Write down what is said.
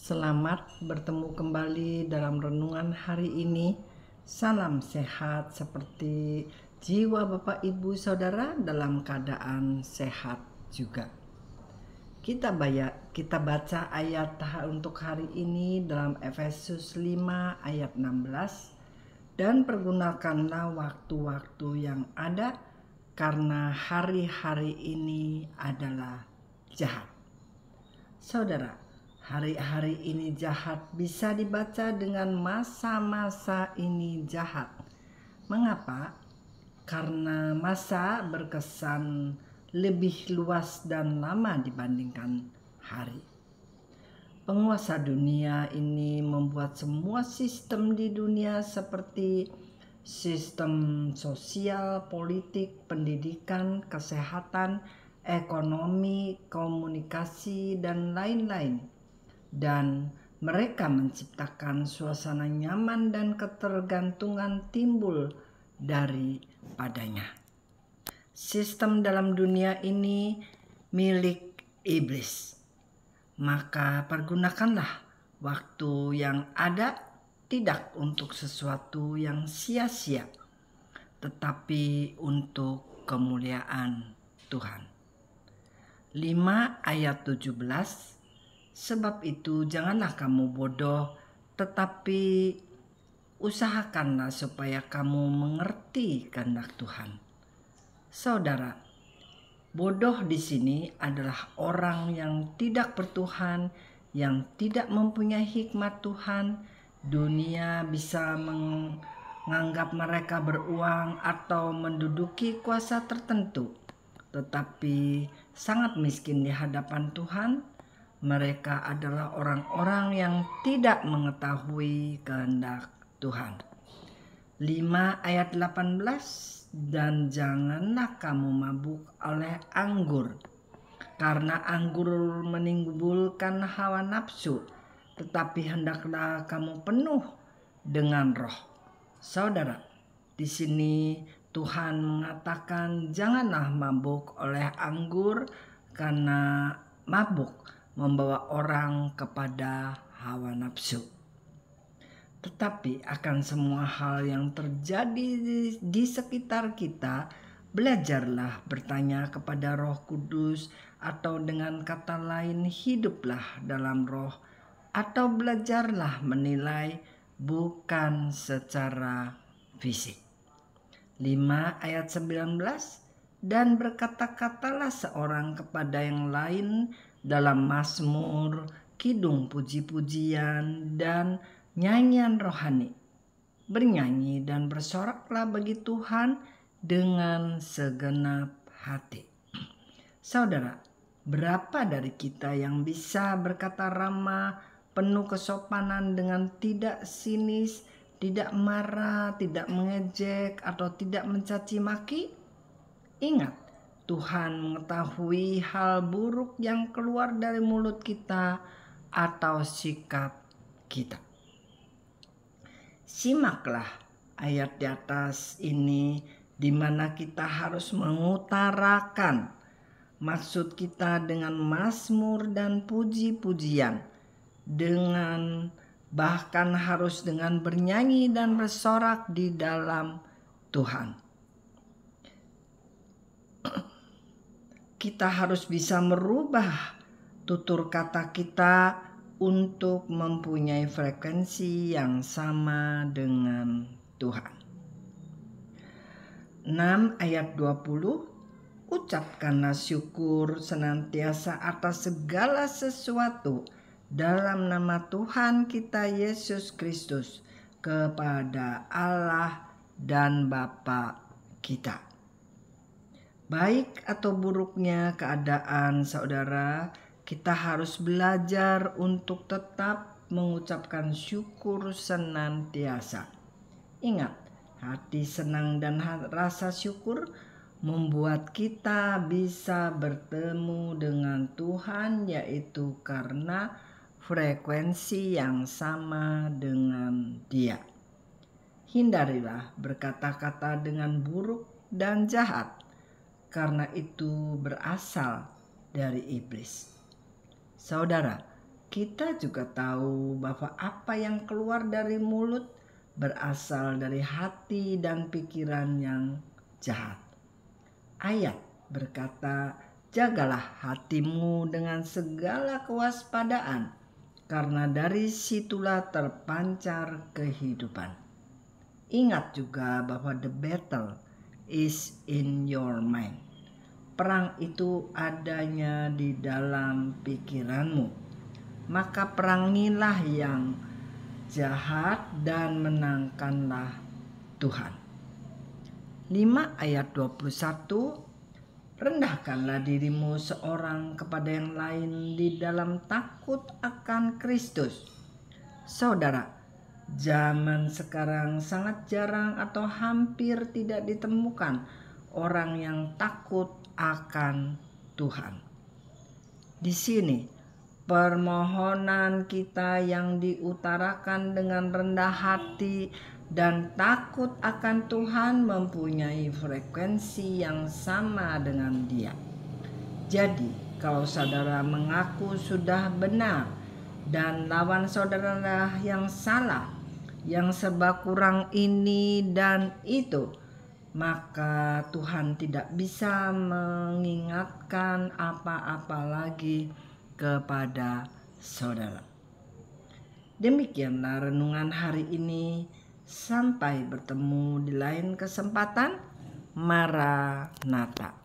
Selamat bertemu kembali dalam renungan hari ini. Salam sehat seperti jiwa Bapak Ibu Saudara dalam keadaan sehat juga. Kita baca ayat untuk hari ini dalam Efesus 5 ayat 16. Dan pergunakanlah waktu-waktu yang ada karena hari-hari ini adalah jahat. Saudara, hari-hari ini jahat bisa dibaca dengan masa-masa ini jahat. Mengapa? Karena masa berkesan lebih luas dan lama dibandingkan hari. Penguasa dunia ini membuat semua sistem di dunia seperti sistem sosial, politik, pendidikan, kesehatan, ekonomi, komunikasi, dan lain-lain. Dan mereka menciptakan suasana nyaman dan ketergantungan timbul daripadanya. Sistem dalam dunia ini milik iblis. Maka pergunakanlah waktu yang ada tidak untuk sesuatu yang sia-sia, tetapi untuk kemuliaan Tuhan. 5 ayat 17. Sebab itu janganlah kamu bodoh, tetapi usahakanlah supaya kamu mengerti kehendak Tuhan. Saudara, bodoh di sini adalah orang yang tidak bertuhan, yang tidak mempunyai hikmat Tuhan. Dunia bisa menganggap mereka beruang atau menduduki kuasa tertentu, tetapi sangat miskin di hadapan Tuhan. Mereka adalah orang-orang yang tidak mengetahui kehendak Tuhan. 5 ayat 18. Dan janganlah kamu mabuk oleh anggur, karena anggur menimbulkan hawa nafsu, tetapi hendaklah kamu penuh dengan Roh. Saudara, di sini Tuhan mengatakan janganlah mabuk oleh anggur, karena mabuk membawa orang kepada hawa nafsu. Tetapi akan semua hal yang terjadi di sekitar kita, belajarlah bertanya kepada Roh Kudus, atau dengan kata lain hiduplah dalam Roh, atau belajarlah menilai bukan secara fisik. 5 ayat 19. Dan berkata-katalah seorang kepada yang lain dalam mazmur, kidung puji-pujian, dan nyanyian rohani. Bernyanyi dan bersoraklah bagi Tuhan dengan segenap hati. Saudara, berapa dari kita yang bisa berkata ramah, penuh kesopanan dengan tidak sinis, tidak marah, tidak mengejek, atau tidak mencaci maki? Ingat, Tuhan mengetahui hal buruk yang keluar dari mulut kita atau sikap kita. Simaklah ayat di atas ini, di mana kita harus mengutarakan maksud kita dengan mazmur dan puji-pujian, dengan bahkan harus dengan bernyanyi dan bersorak di dalam Tuhan. Kita harus bisa merubah tutur kata kita untuk mempunyai frekuensi yang sama dengan Tuhan. 6 ayat 20. Ucapkanlah syukur senantiasa atas segala sesuatu dalam nama Tuhan kita Yesus Kristus kepada Allah dan Bapa kita. Baik atau buruknya keadaan saudara, kita harus belajar untuk tetap mengucapkan syukur senantiasa. Ingat, hati senang dan rasa syukur membuat kita bisa bertemu dengan Tuhan, yaitu karena frekuensi yang sama dengan Dia. Hindarilah berkata-kata dengan buruk dan jahat, karena itu berasal dari iblis. Saudara, kita juga tahu bahwa apa yang keluar dari mulut berasal dari hati dan pikiran yang jahat. Ayat berkata, "Jagalah hatimu dengan segala kewaspadaan, karena dari situlah terpancar kehidupan." Ingat juga bahwa the battle is in your mind. Perang itu adanya di dalam pikiranmu. Maka perangilah yang jahat dan menangkanlah Tuhan. 5 ayat 21, rendahkanlah dirimu seorang kepada yang lain di dalam takut akan Kristus. Saudara, zaman sekarang sangat jarang atau hampir tidak ditemukan orang yang takut akan Tuhan. Di sini permohonan kita yang diutarakan dengan rendah hati dan takut akan Tuhan mempunyai frekuensi yang sama dengan Dia. Jadi, kalau saudara mengaku sudah benar dan lawan saudara yang salah, yang serba kurang ini dan itu, maka Tuhan tidak bisa mengingatkan apa-apa lagi kepada saudara. Demikianlah renungan hari ini. Sampai bertemu di lain kesempatan. Maranatha.